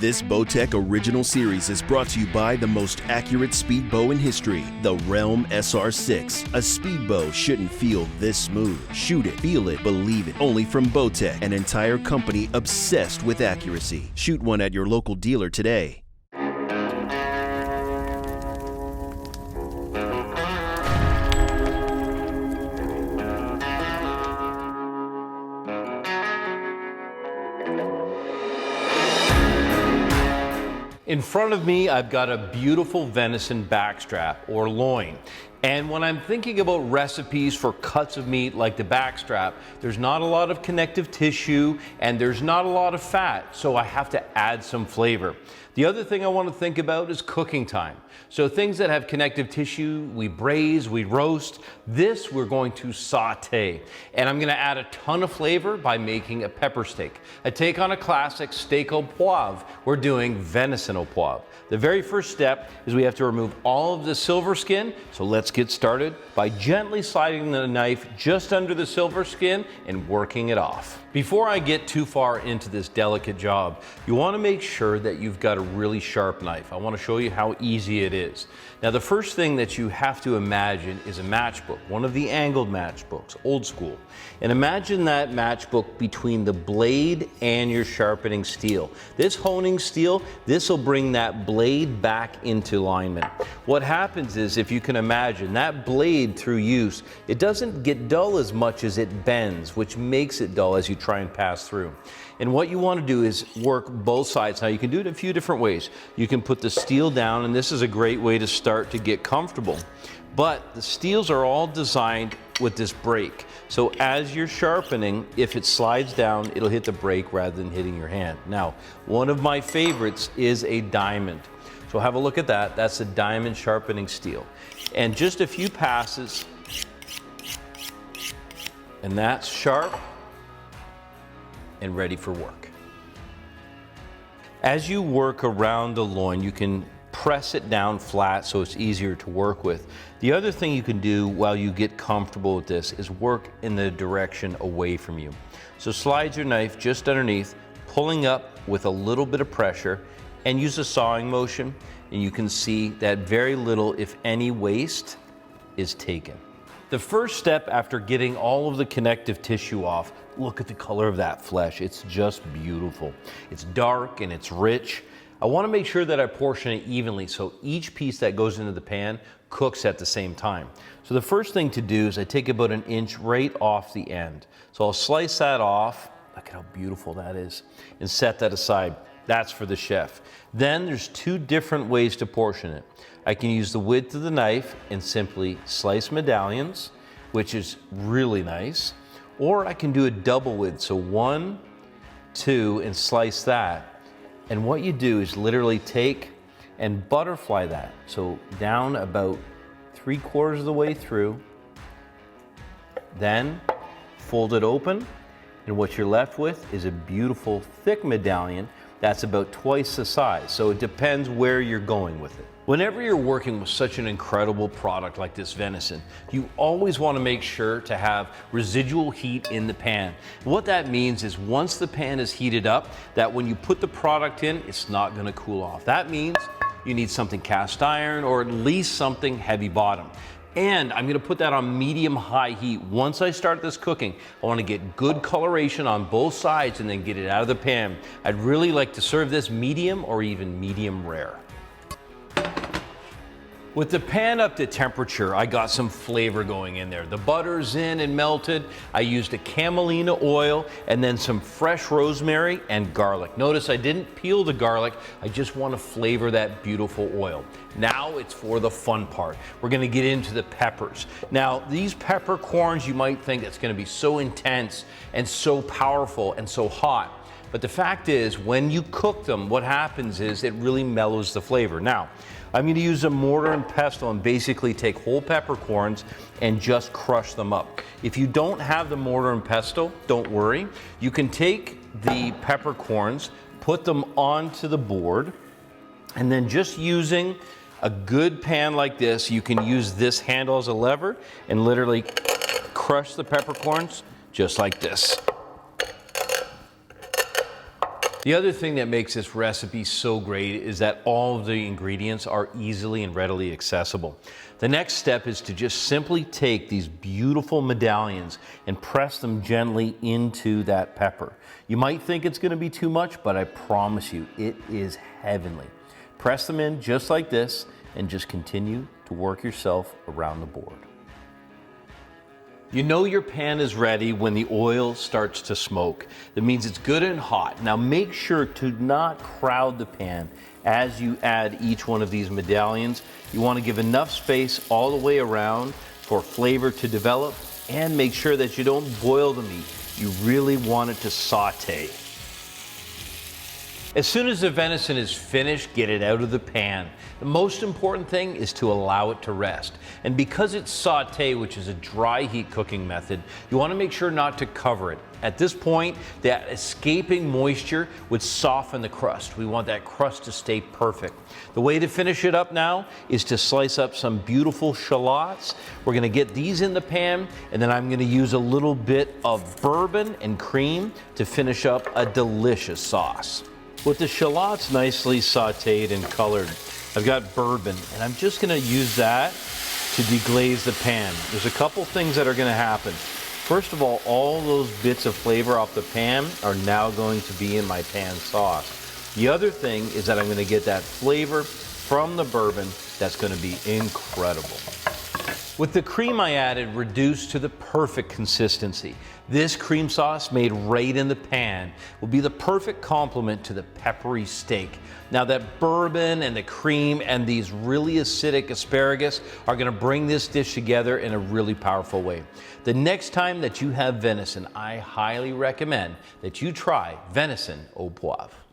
This Bowtech original series is brought to you by the most accurate speed bow in history, the Realm SR6. A speed bow shouldn't feel this smooth. Shoot it, feel it, believe it. Only from Bowtech, an entire company obsessed with accuracy. Shoot one at your local dealer today. In front of me, I've got a beautiful venison backstrap or loin. And when I'm thinking about recipes for cuts of meat like the backstrap, there's not a lot of connective tissue and there's not a lot of fat, so I have to add some flavor. The other thing I want to think about is cooking time. So things that have connective tissue, we braise, we roast. This we're going to saute. And I'm going to add a ton of flavor by making a pepper steak. A take on a classic steak au poivre. We're doing venison au poivre. The very first step is we have to remove all of the silver skin. So let's get started by gently sliding the knife just under the silver skin and working it off. Before I get too far into this delicate job, you want to make sure that you've got a really sharp knife. I want to show you how easy it is. Now, the first thing that you have to imagine is a matchbook, one of the angled matchbooks, old school. And imagine that matchbook between the blade and your sharpening steel. This honing steel, this will bring that blade back into alignment. What happens is, if you can imagine, that blade through use, it doesn't get dull as much as it bends, which makes it dull as you try and pass through. And what you want to do is work both sides. Now, you can do it a few different ways. You can put the steel down, and this is a great way to start to get comfortable. But the steels are all designed with this break. So as you're sharpening, if it slides down, it'll hit the break rather than hitting your hand. Now, one of my favorites is a diamond. So have a look at that. That's a diamond sharpening steel. And just a few passes, and that's sharp and ready for work. As you work around the loin, you can press it down flat so it's easier to work with. The other thing you can do while you get comfortable with this is work in the direction away from you. So slide your knife just underneath, pulling up with a little bit of pressure, and use a sawing motion, and you can see that very little, if any, waste is taken. The first step after getting all of the connective tissue off, look at the color of that flesh. It's just beautiful. It's dark and it's rich. I want to make sure that I portion it evenly so each piece that goes into the pan cooks at the same time. So the first thing to do is I take about an inch right off the end. So I'll slice that off. Look at how beautiful that is. And set that aside. That's for the chef. Then there's two different ways to portion it. I can use the width of the knife and simply slice medallions, which is really nice. Or I can do a double width, so 1, 2, and slice that. And what you do is literally take and butterfly that. So down about 3/4 of the way through, then fold it open, and what you're left with is a beautiful thick medallion that's about twice the size. So it depends where you're going with it. Whenever you're working with such an incredible product like this venison, you always want to make sure to have residual heat in the pan. What that means is once the pan is heated up, that when you put the product in, it's not going to cool off. That means you need something cast iron or at least something heavy bottom. And I'm going to put that on medium-high heat. Once I start this cooking, I want to get good coloration on both sides and then get it out of the pan. I'd really like to serve this medium or even medium rare. With the pan up to temperature, I got some flavor going in there. The butter's in and melted. I used a camelina oil and then some fresh rosemary and garlic. Notice I didn't peel the garlic. I just want to flavor that beautiful oil. Now it's for the fun part. We're going to get into the peppers. Now, these peppercorns, you might think it's going to be so intense and so powerful and so hot. But the fact is, when you cook them, what happens is it really mellows the flavor. Now, I'm going to use a mortar and pestle and basically take whole peppercorns and just crush them up. If you don't have the mortar and pestle, don't worry. You can take the peppercorns, put them onto the board, and then just using a good pan like this, you can use this handle as a lever and literally crush the peppercorns just like this. The other thing that makes this recipe so great is that all of the ingredients are easily and readily accessible. The next step is to just simply take these beautiful medallions and press them gently into that pepper. You might think it's going to be too much, but I promise you, it is heavenly. Press them in just like this and just continue to work yourself around the board. You know your pan is ready when the oil starts to smoke. That means it's good and hot. Now make sure to not crowd the pan as you add each one of these medallions. You want to give enough space all the way around for flavor to develop, and make sure that you don't boil the meat. You really want it to saute. As soon as the venison is finished, get it out of the pan. The most important thing is to allow it to rest. And because it's sauté, which is a dry heat cooking method, you want to make sure not to cover it. At this point, that escaping moisture would soften the crust. We want that crust to stay perfect. The way to finish it up now is to slice up some beautiful shallots. We're going to get these in the pan, and then I'm going to use a little bit of bourbon and cream to finish up a delicious sauce. With the shallots nicely sauteed and colored, I've got bourbon, and I'm just gonna use that to deglaze the pan. There's a couple things that are gonna happen. First of all those bits of flavor off the pan are now going to be in my pan sauce. The other thing is that I'm gonna get that flavor from the bourbon that's gonna be incredible. With the cream I added reduced to the perfect consistency, this cream sauce made right in the pan will be the perfect complement to the peppery steak. Now that bourbon and the cream and these really acidic asparagus are going to bring this dish together in a really powerful way. The next time that you have venison, I highly recommend that you try venison au poivre.